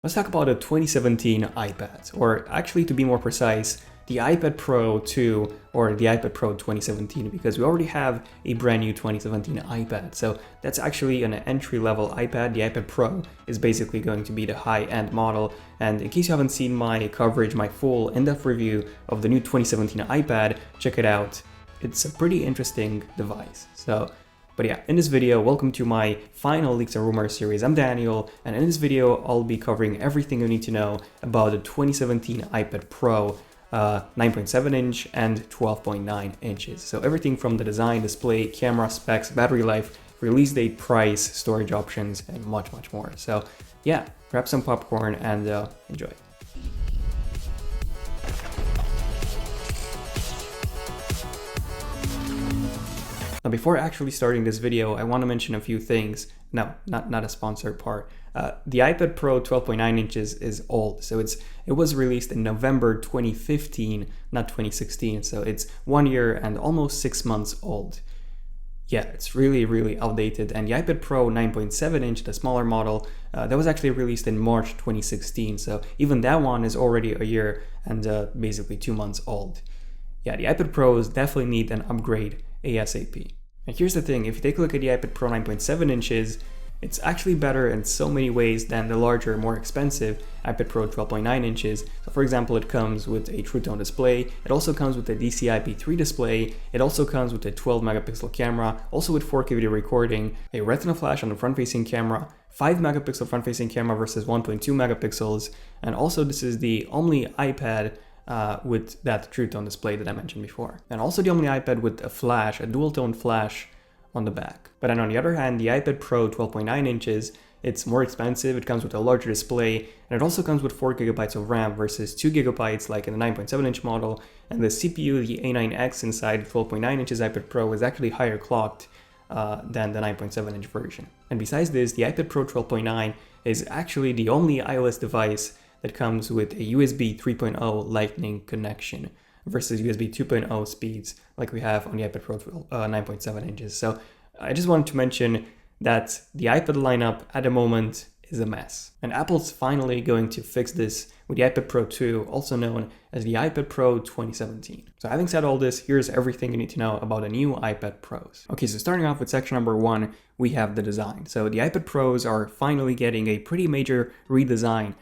Let's talk about the 2017 iPad, or actually to be more precise, the iPad Pro 2 or the iPad Pro 2017, because we already have a brand new 2017 iPad. So that's actually an entry-level iPad. The iPad Pro is basically going to be the high-end model. And in case you haven't seen my coverage, my full in-depth review of the new 2017 iPad, check it out. It's a pretty interesting device. But yeah, in this video, welcome to my final Leaks and Rumors series. I'm Daniel, and in this video, I'll be covering everything you need to know about the 2017 iPad Pro 9.7 inch and 12.9 inches. So everything from the design, display, camera specs, battery life, release date, price, storage options, and much, much more. So yeah, grab some popcorn and enjoy. Now, before actually starting this video, I want to mention a few things. No, not a sponsored part. The iPad Pro 12.9 inches is old, so it was released in November 2015, not 2016. So it's 1 year and almost 6 months old. Yeah, it's really outdated. And the iPad Pro 9.7 inch, the smaller model, that was actually released in March 2016. So even that one is already a year and basically 2 months old. Yeah, the iPad Pros definitely need an upgrade ASAP. And here's the thing, if you take a look at the iPad Pro 9.7 inches, it's actually better in so many ways than the larger, more expensive iPad Pro 12.9 inches. So for example, it comes with a True Tone display, it also comes with a DCI-P3 display, it also comes with a 12 megapixel camera, also with 4K video recording, a Retina flash on the front-facing camera, 5 megapixel front-facing camera versus 1.2 megapixels, and also this is the only iPad with that True Tone display that I mentioned before. And also the only iPad with a flash, a dual tone flash on the back. But then on the other hand, the iPad Pro 12.9 inches, it's more expensive, it comes with a larger display, and it also comes with 4 gigabytes of RAM versus 2 gigabytes like in the 9.7 inch model. And the CPU, the A9X inside the 12.9 inches iPad Pro is actually higher clocked than the 9.7 inch version. And besides this, the iPad Pro 12.9 is actually the only iOS device that comes with a USB 3.0 Lightning connection versus USB 2.0 speeds like we have on the iPad Pro 9.7 inches. So I just wanted to mention that the iPad lineup at the moment is a mess. And Apple's finally going to fix this with the iPad Pro 2, also known as the iPad Pro 2017. So having said all this, here's everything you need to know about the new iPad Pros. Okay, so starting off with section number 1, we have the design. So the iPad Pros are finally getting a pretty major redesign,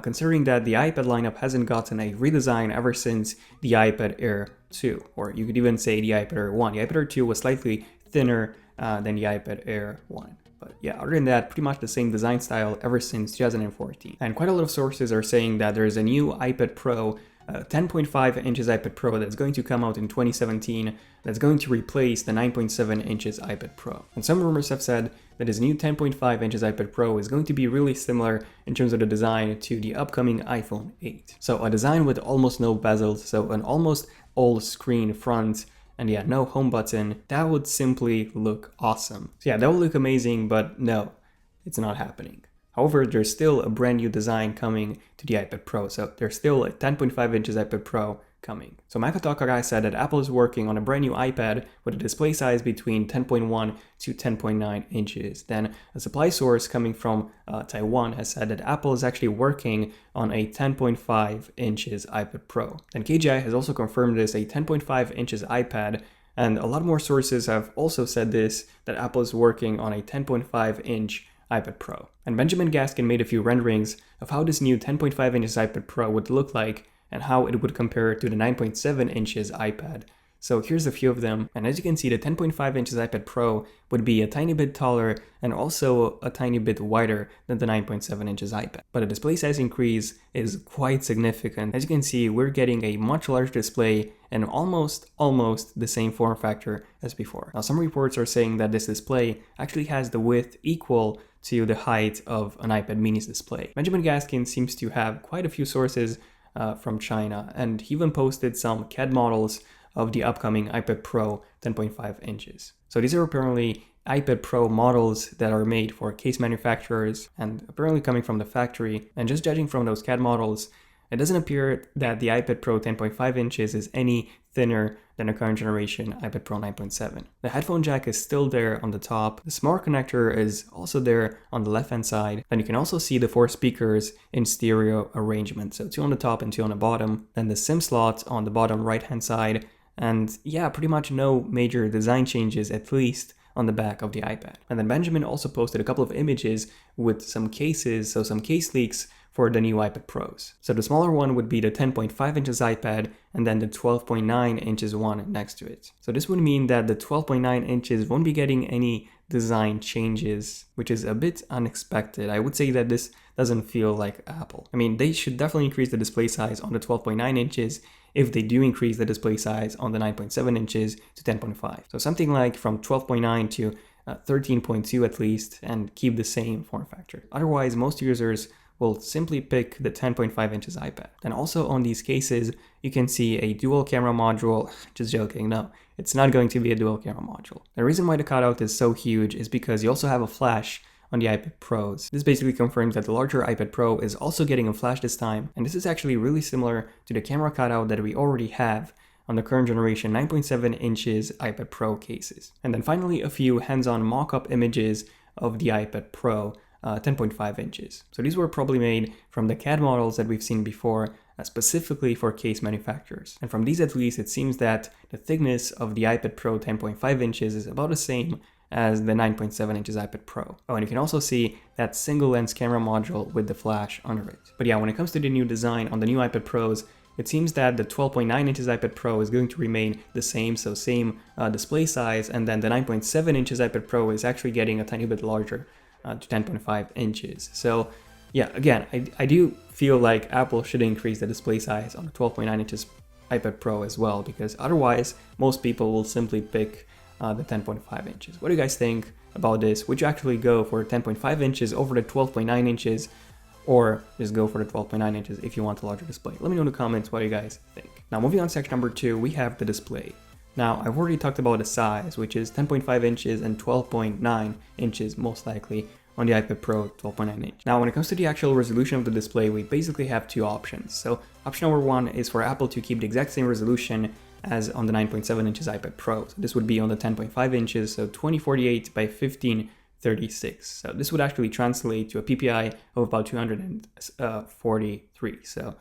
considering that the iPad lineup hasn't gotten a redesign ever since the iPad Air 2, or you could even say the iPad Air 1. The iPad Air 2 was slightly thinner than the iPad Air 1. But yeah, other than that, pretty much the same design style ever since 2014. And quite a lot of sources are saying that there's a new iPad Pro 10.5 inches iPad Pro that's going to come out in 2017 that's going to replace the 9.7 inches iPad Pro. And some rumors have said that this new 10.5 inches iPad Pro is going to be really similar in terms of the design to the upcoming iPhone 8. So a design with almost no bezels, so an almost all screen front, and yeah, no home button. That would simply look awesome. So yeah, that would look amazing, but no, it's not happening. However, there's still a brand new design coming to the iPad Pro, so there's still a 10.5 inches iPad Pro coming. So Makataka guy said that Apple is working on a brand new iPad with a display size between 10.1 to 10.9 inches. Then a supply source coming from Taiwan has said that Apple is actually working on a 10.5 inches iPad Pro. And KGI has also confirmed this, a 10.5 inches iPad. And a lot more sources have also said this, that Apple is working on a 10.5 inch iPad Pro. And Benjamin Gaskin made a few renderings of how this new 10.5 inches iPad Pro would look like and how it would compare to the 9.7 inches iPad. So here's a few of them, and as you can see, the 10.5 inches iPad Pro would be a tiny bit taller and also a tiny bit wider than the 9.7 inches iPad. But the display size increase is quite significant. As you can see, we're getting a much larger display and almost the same form factor as before. Now, some reports are saying that this display actually has the width equal to the height of an iPad mini's display. Benjamin Gaskin seems to have quite a few sources from China, and he even posted some CAD models of the upcoming iPad Pro 10.5 inches. So these are apparently iPad Pro models that are made for case manufacturers and apparently coming from the factory. And just judging from those CAD models, it doesn't appear that the iPad Pro 10.5 inches is any thinner than the current generation iPad Pro 9.7. The headphone jack is still there on the top. The smart connector is also there on the left hand side. Then you can also see the 4 speakers in stereo arrangement. So 2 on the top and 2 on the bottom. Then the SIM slot on the bottom right hand side. And yeah, pretty much no major design changes, at least on the back of the iPad. And then Benjamin also posted a couple of images with some cases, so some case leaks for the new iPad Pros. So the smaller one would be the 10.5 inches iPad, and then the 12.9 inches one next to it. So this would mean that the 12.9 inches won't be getting any design changes, which is a bit unexpected. I would say that this doesn't feel like Apple. I mean, they should definitely increase the display size on the 12.9 inches if they do increase the display size on the 9.7 inches to 10.5. So something like from 12.9 to 13.2 at least, and keep the same form factor. Otherwise, most users will simply pick the 10.5 inches iPad. And also on these cases, you can see a dual camera module. Just joking, no, it's not going to be a dual camera module. The reason why the cutout is so huge is because you also have a flash on the iPad Pros. This basically confirms that the larger iPad Pro is also getting a flash this time, and this is actually really similar to the camera cutout that we already have on the current generation 9.7 inches iPad Pro cases. And then finally, a few hands-on mock-up images of the iPad Pro 10.5 inches. So these were probably made from the CAD models that we've seen before, specifically for case manufacturers. And from these at least, it seems that the thickness of the iPad Pro 10.5 inches is about the same as the 9.7 inches iPad Pro. Oh, and you can also see that single lens camera module with the flash under it. But yeah, when it comes to the new design on the new iPad Pros, it seems that the 12.9 inches iPad Pro is going to remain the same, so same display size, and then the 9.7 inches iPad Pro is actually getting a tiny bit larger to 10.5 inches. So yeah, again, I do feel like Apple should increase the display size on the 12.9 inches iPad Pro as well, because otherwise most people will simply pick the 10.5 inches. What do you guys think about this? Would you actually go for 10.5 inches over the 12.9 inches, or just go for the 12.9 inches if you want a larger display? Let me know in the comments what you guys think. Now moving on to section number 2, we have the display. Now I've already talked about the size, which is 10.5 inches and 12.9 inches most likely on the iPad Pro 12.9 inch. Now when it comes to the actual resolution of the display, we basically have 2 options. So option number 1 is for Apple to keep the exact same resolution as on the 9.7 inches iPad Pro. So this would be on the 10.5 inches, so 2048 by 1536. So this would actually translate to a PPI of about 243. So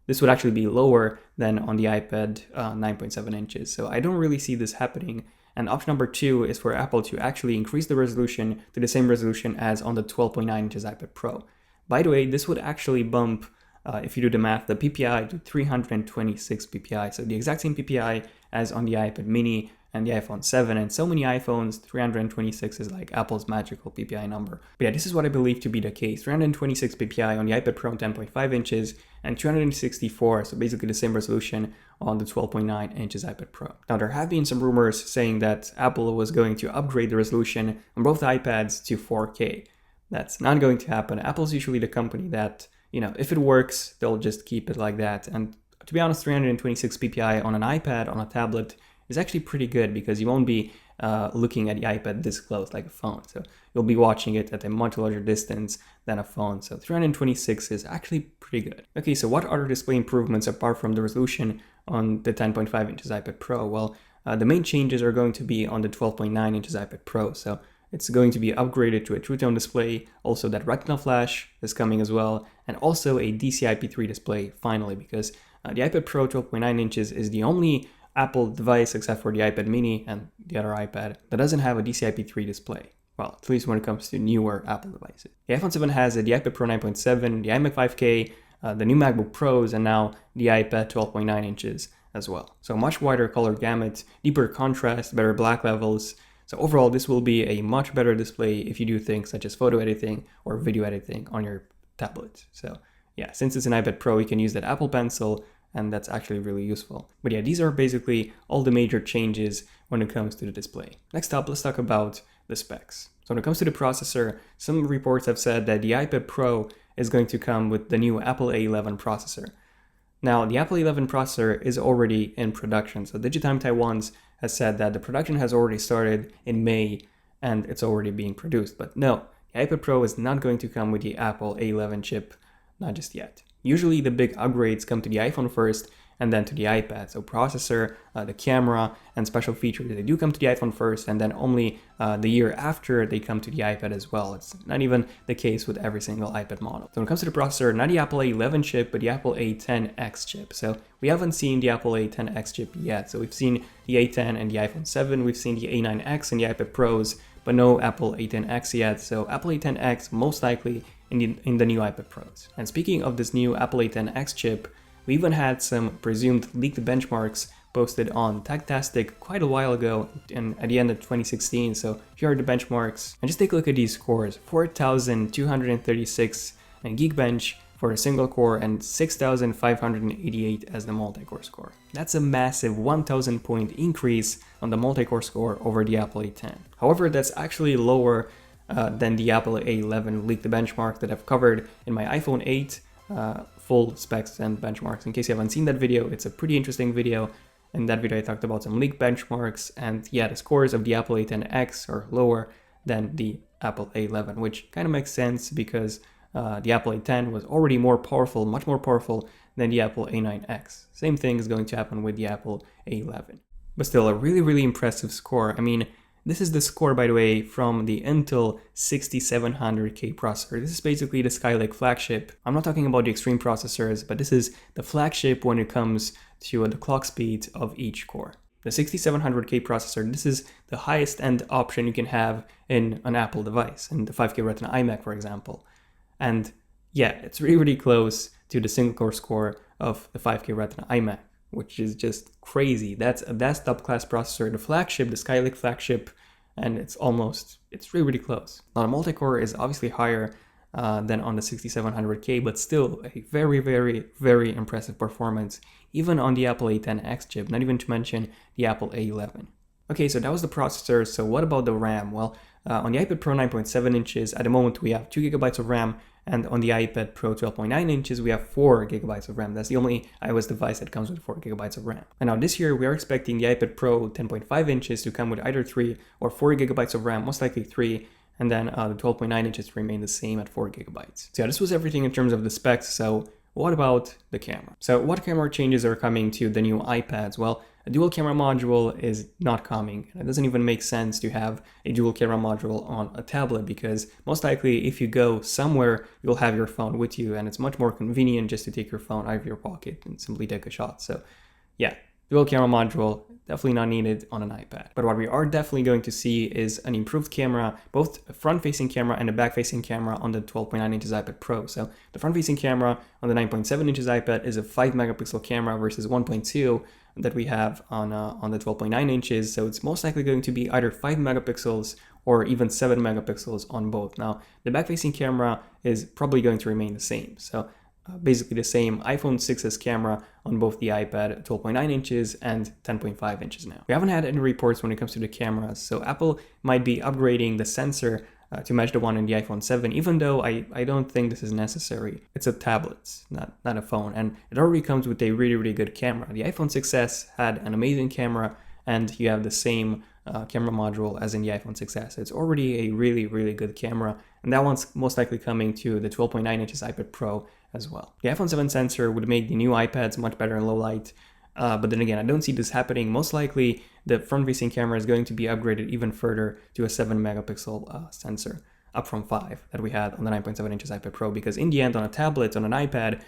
this would actually be lower than on the iPad 9.7 inches. So I don't really see this happening. And option number 2 is for Apple to actually increase the resolution to the same resolution as on the 12.9 inches iPad Pro. By the way, this would actually bump, if you do the math, the PPI to 326 PPI. So the exact same PPI as on the iPad mini and the iPhone 7 and so many iPhones. 326 is like Apple's magical PPI number. But yeah, this is what I believe to be the case. 326 PPI on the iPad Pro 10.5 inches and 264, so basically the same resolution on the 12.9 inches iPad Pro. Now there have been some rumors saying that Apple was going to upgrade the resolution on both iPads to 4K. That's not going to happen. Apple's usually the company that, you know, if it works, they'll just keep it like that. And to be honest, 326 PPI on an iPad, on a tablet, is actually pretty good because you won't be looking at the iPad this close like a phone. So you'll be watching it at a much larger distance than a phone. So 326 is actually pretty good. Okay, so what other display improvements apart from the resolution on the 10.5 inches iPad Pro? Well, the main changes are going to be on the 12.9 inches iPad Pro. So it's going to be upgraded to a True Tone display. Also that Retina flash is coming as well. And also a DCI-P3 display finally, because the iPad Pro 12.9 inches is the only Apple device except for the iPad mini and the other iPad that doesn't have a DCI-P3 display. Well, at least when it comes to newer Apple devices. The iPhone 7 has the iPad Pro 9.7, the iMac 5K, the new MacBook Pros, and now the iPad 12.9 inches as well. So much wider color gamut, deeper contrast, better black levels. So overall, this will be a much better display if you do things such as photo editing or video editing on your tablet. So yeah, since it's an iPad Pro, you can use that Apple Pencil, and that's actually really useful. But yeah, these are basically all the major changes when it comes to the display. Next up, let's talk about the specs. So when it comes to the processor, some reports have said that the iPad Pro is going to come with the new Apple A11 processor. Now, the Apple A11 processor is already in production. So Digitime Taiwan's has said that the production has already started in May and it's already being produced. But no, the iPad Pro is not going to come with the Apple A11 chip, not just yet. Usually the big upgrades come to the iPhone first and then to the iPad. So processor, the camera, and special features, they do come to the iPhone first, and then only the year after they come to the iPad as well. It's not even the case with every single iPad model. So when it comes to the processor, not the Apple A11 chip, but the Apple A10X chip. So we haven't seen the Apple A10X chip yet. So we've seen the A10 and the iPhone 7, we've seen the A9X and the iPad Pros, but no Apple A10X yet. So Apple A10X most likely in the new iPad Pros. And speaking of this new Apple A10X chip, we even had some presumed leaked benchmarks posted on Techtastic quite a while ago and at the end of 2016. So here are the benchmarks. And just take a look at these scores. 4,236 and Geekbench for a single core and 6,588 as the multi-core score. That's a massive 1,000 point increase on the multi-core score over the Apple A10. However, that's actually lower than the Apple A11 leaked benchmark that I've covered in my iPhone 8 full specs and benchmarks. In case you haven't seen that video, it's a pretty interesting video. In that video I talked about some leaked benchmarks, and yeah, the scores of the Apple A10X are lower than the Apple A11, which kind of makes sense because the Apple A10 was already more powerful, much more powerful than the Apple A9X. Same thing is going to happen with the Apple A11. But still, a really impressive score. I mean, this is the score, by the way, from the Intel 6700K processor. This is basically the Skylake flagship. I'm not talking about the extreme processors, but this is the flagship when it comes to the clock speed of each core. The 6700K processor, this is the highest end option you can have in an Apple device, in the 5K Retina iMac, for example. And yeah, it's really close to the single core score of the 5K Retina iMac, which is just crazy. That's a desktop class processor, the flagship, the Skylake flagship, and it's really close. Now the multi-core is obviously higher than on the 6700K, but still a very impressive performance, even on the Apple A10X chip, not even to mention the Apple A11. Okay, so that was the processor. So what about the RAM? Well, on the iPad Pro 9.7 inches, at the moment we have 2 GB of RAM, and on the iPad Pro 12.9 inches, we have 4 GB of RAM. That's the only iOS device that comes with 4 GB of RAM. And now this year, we are expecting the iPad Pro 10.5 inches to come with either 3 or 4 GB of RAM, most likely 3, and then the 12.9 inches to remain the same at 4 GB. So yeah, this was everything in terms of the specs. So what about the camera? So what camera changes are coming to the new iPads? Well, a dual camera module is not coming. It doesn't even make sense to have a dual camera module on a tablet because most likely if you go somewhere, you'll have your phone with you, and it's much more convenient just to take your phone out of your pocket and simply take a shot. So yeah, dual camera module, definitely not needed on an iPad. But what we are definitely going to see is an improved camera, both a front-facing camera and a back-facing camera on the 12.9 inches iPad Pro. So the front-facing camera on the 9.7 inches iPad is a 5 megapixel camera versus 1.2 that we have on the 12.9 inches. So it's most likely going to be either 5 megapixels or even 7 megapixels on both. Now, the back-facing camera is probably going to remain the same. So basically the same iPhone 6s camera on both the iPad 12.9 inches and 10.5 inches now. We haven't had any reports when it comes to the cameras, so Apple might be upgrading the sensor to match the one in the iPhone 7, even though I don't think this is necessary. It's a tablet, not a phone, and it already comes with a really good camera. The iPhone 6s had an amazing camera, and you have the same camera module as in the iPhone 6s. It's already a really good camera, and that one's most likely coming to the 12.9 inches iPad Pro as well. The iPhone 7 sensor would make the new iPads much better in low light, but then again, I don't see this happening. Most likely, the front-facing camera is going to be upgraded even further to a 7 megapixel sensor, up from 5 that we had on the 9.7 inches iPad Pro, because in the end, on a tablet, on an iPad,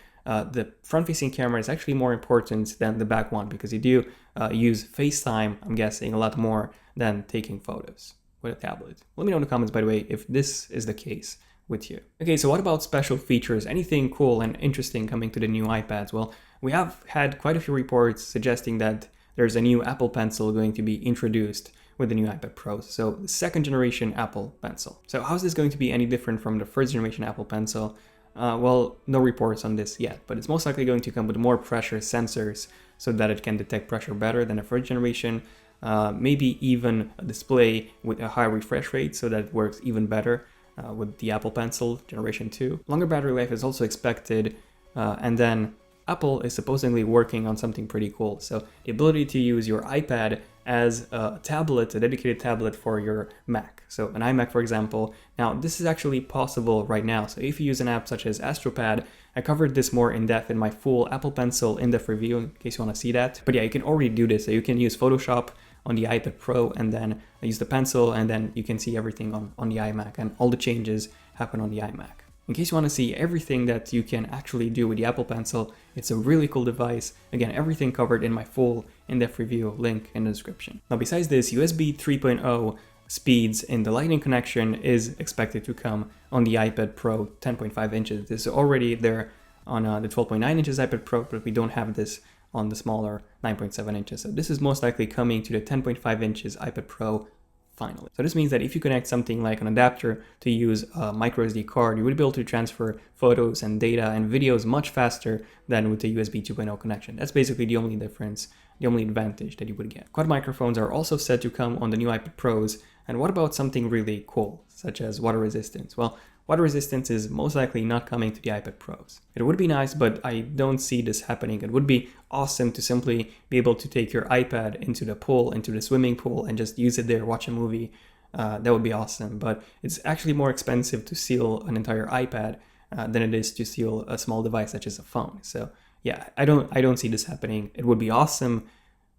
the front-facing camera is actually more important than the back one, because you do use FaceTime, I'm guessing, a lot more than taking photos with a tablet. Let me know in the comments, by the way, if this is the case with you. Okay, so what about special features? Anything cool and interesting coming to the new iPads? Well, we have had quite a few reports suggesting that there's a new Apple Pencil going to be introduced with the new iPad Pro. So the second generation Apple Pencil. So how's this going to be any different from the first generation Apple Pencil? Well, no reports on this yet, but it's most likely going to come with more pressure sensors so that it can detect pressure better than the first generation. Maybe even a display with a high refresh rate so that it works even better with the Apple Pencil Generation 2. Longer battery life is also expected, and then Apple is supposedly working on something pretty cool. So the ability to use your iPad as a tablet, a dedicated tablet for your Mac. So an iMac, for example. Now, this is actually possible right now. So if you use an app such as AstroPad, I covered this more in depth in my full Apple Pencil in-depth review in case you want to see that. But yeah, you can already do this. So you can use Photoshop on the iPad Pro and then use the pencil, and then you can see everything on the iMac, and all the changes happen on the iMac. In case you want to see everything that you can actually do with the Apple Pencil, it's a really cool device. Again, everything covered in my full in-depth review, link in the description. Now besides this, USB 3.0 speeds in the Lightning connection is expected to come on the iPad Pro 10.5 inches. This is already there on the 12.9 inches iPad Pro, but we don't have this on the smaller 9.7 inches. So this is most likely coming to the 10.5 inches iPad Pro finally. So this means that if you connect something like an adapter to use a micro SD card, you would be able to transfer photos and data and videos much faster than with the USB 2.0 connection. That's basically the only difference, the only advantage that you would get. Quad microphones are also set to come on the new iPad Pros. And what about something really cool, such as water resistance? Well, water resistance is most likely not coming to the iPad Pros. It would be nice, but I don't see this happening. It would be awesome to simply be able to take your iPad into the pool, into the swimming pool, and just use it there, watch a movie. That would be awesome, but it's actually more expensive to seal an entire iPad than it is to seal a small device such as a phone. So yeah, I don't see this happening. It would be awesome.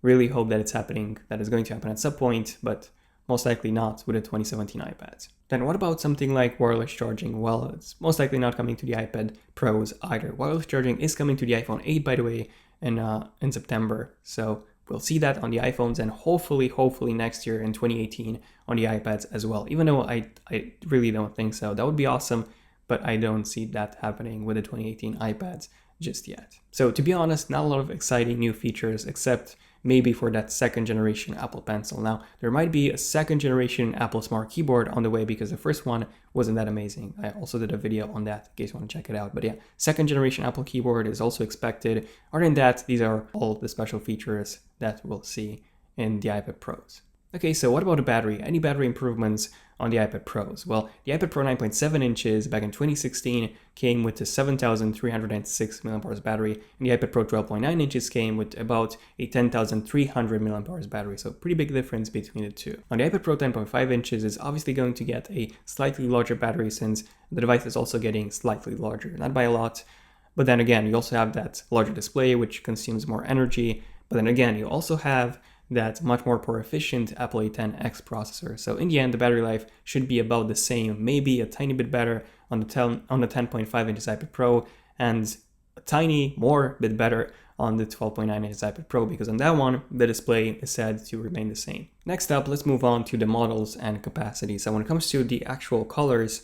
Really hope that it's happening, that it's going to happen at some point, but most likely not with the 2017 iPads. Then what about something like wireless charging? Well, it's most likely not coming to the iPad Pros either. Wireless charging is coming to the iPhone 8, by the way, in September. So we'll see that on the iPhones, and hopefully next year in 2018 on the iPads as well. Even though I really don't think so. That would be awesome, but I don't see that happening with the 2018 iPads just yet. So to be honest, not a lot of exciting new features, except maybe for that second generation Apple Pencil. Now, there might be a second generation Apple Smart Keyboard on the way, because the first one wasn't that amazing. I also did a video on that in case you want to check it out. But yeah, second generation Apple Keyboard is also expected. Other than that, these are all the special features that we'll see in the iPad Pros. Okay, so what about the battery? Any battery improvements on the iPad Pros? Well, the iPad Pro 9.7 inches back in 2016 came with a 7,306 mAh battery, and the iPad Pro 12.9 inches came with about a 10,300 mAh battery, so pretty big difference between the two. On the iPad Pro 10.5 inches is obviously going to get a slightly larger battery, since the device is also getting slightly larger, not by a lot, but then again, you also have that larger display, which consumes more energy, but then again, you also have that much more power efficient Apple A10X processor. So in the end, the battery life should be about the same, maybe a tiny bit better on the 10.5 inches iPad Pro, and a tiny more bit better on the 12.9 inches iPad Pro, because on that one, the display is said to remain the same. Next up, let's move on to the models and capacity. So when it comes to the actual colors,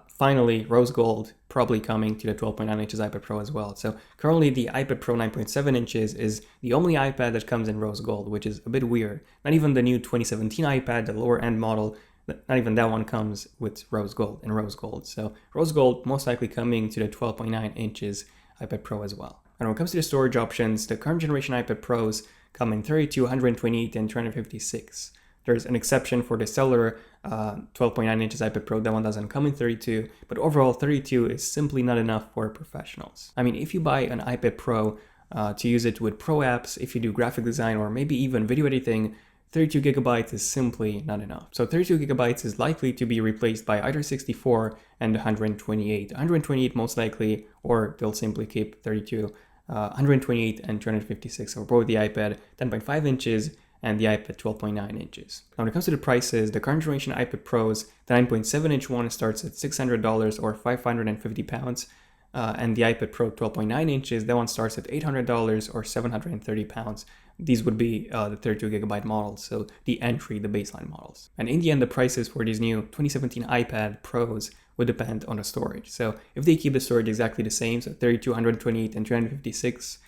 finally, rose gold probably coming to the 12.9 inches iPad Pro as well. So currently the iPad Pro 9.7 inches is the only iPad that comes in rose gold, which is a bit weird. Not even the new 2017 iPad, the lower end model, not even that one comes with rose gold and rose gold. So rose gold most likely coming to the 12.9 inches iPad Pro as well. And when it comes to the storage options, the current generation iPad Pros come in 32, 128, and 256. There's an exception for the cellular 12.9 inches iPad Pro. That one doesn't come in 32, but overall 32 is simply not enough for professionals. I mean, if you buy an iPad Pro to use it with pro apps, if you do graphic design or maybe even video editing, 32 gigabytes is simply not enough. So 32 gigabytes is likely to be replaced by either 64 and 128. 128 most likely, or they'll simply keep 32. 128 and 256 for both the iPad 10.5 inches and the iPad 12.9 inches. Now when it comes to the prices, the current generation iPad Pros, the 9.7 inch one starts at $600 or 550 pounds. And the iPad Pro 12.9 inches, that one starts at $800 or 730 pounds. These would be the 32 gigabyte models, so the entry, the baseline models. And in the end, the prices for these new 2017 iPad Pros would depend on the storage. So if they keep the storage exactly the same, so 32, 128, and 256,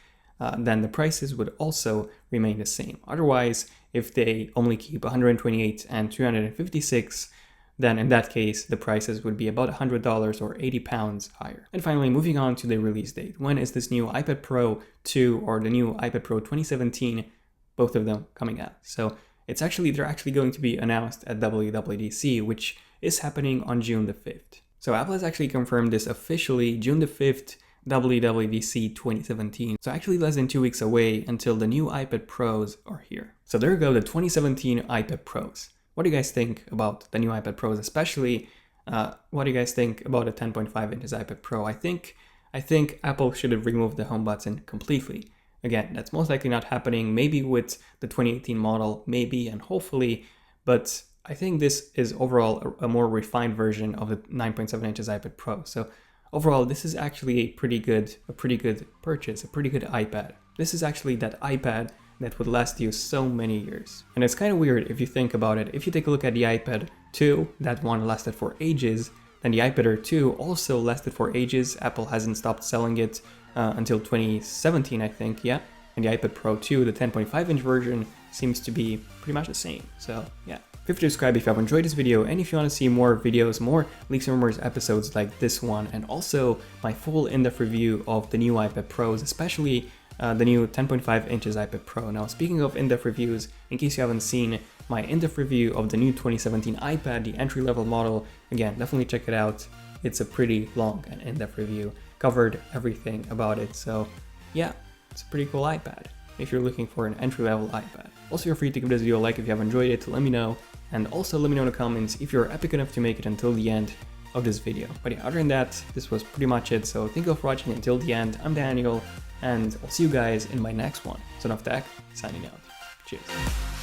then the prices would also remain the same. Otherwise, if they only keep 128 and 256, then in that case, the prices would be about $100 or 80 pounds higher. And finally, moving on to the release date. When is this new iPad Pro 2 or the new iPad Pro 2017, both of them coming out? So they're actually going to be announced at WWDC, which is happening on June the 5th. So Apple has actually confirmed this officially, June the 5th, WWDC 2017. So actually less than 2 weeks away until the new iPad Pros are here. So there you go, the 2017 iPad Pros. What do you guys think about the new iPad Pros, especially what do you guys think about the 10.5 inches iPad Pro? I think I think Apple should have removed the home button completely. Again, that's most likely not happening, maybe with the 2018 model, maybe and hopefully, but I think this is overall a more refined version of the 9.7 inches iPad Pro. So overall, this is actually a pretty good purchase, a pretty good iPad. This is actually that iPad that would last you so many years. And it's kind of weird if you think about it. If you take a look at the iPad 2, that one lasted for ages, then the iPad Air 2 also lasted for ages. Apple hasn't stopped selling it until 2017, I think, yeah. And the iPad Pro 2, the 10.5-inch version, seems to be pretty much the same. So yeah. Feel free to subscribe if you have enjoyed this video, and if you want to see more videos, more Leaks and Rumors episodes like this one, and also my full in-depth review of the new iPad Pros, especially the new 10.5 inches iPad Pro. Now, speaking of in-depth reviews, in case you haven't seen my in-depth review of the new 2017 iPad, the entry-level model, again, definitely check it out. It's a pretty long and in-depth review, covered everything about it. So yeah, it's a pretty cool iPad if you're looking for an entry-level iPad. Also, feel free to give this video a like if you have enjoyed it, let me know. And also let me know in the comments if you're epic enough to make it until the end of this video. But yeah, other than that, this was pretty much it. So thank you for watching until the end. I'm Daniel, and I'll see you guys in my next one. ZONEofTECH, signing out. Cheers.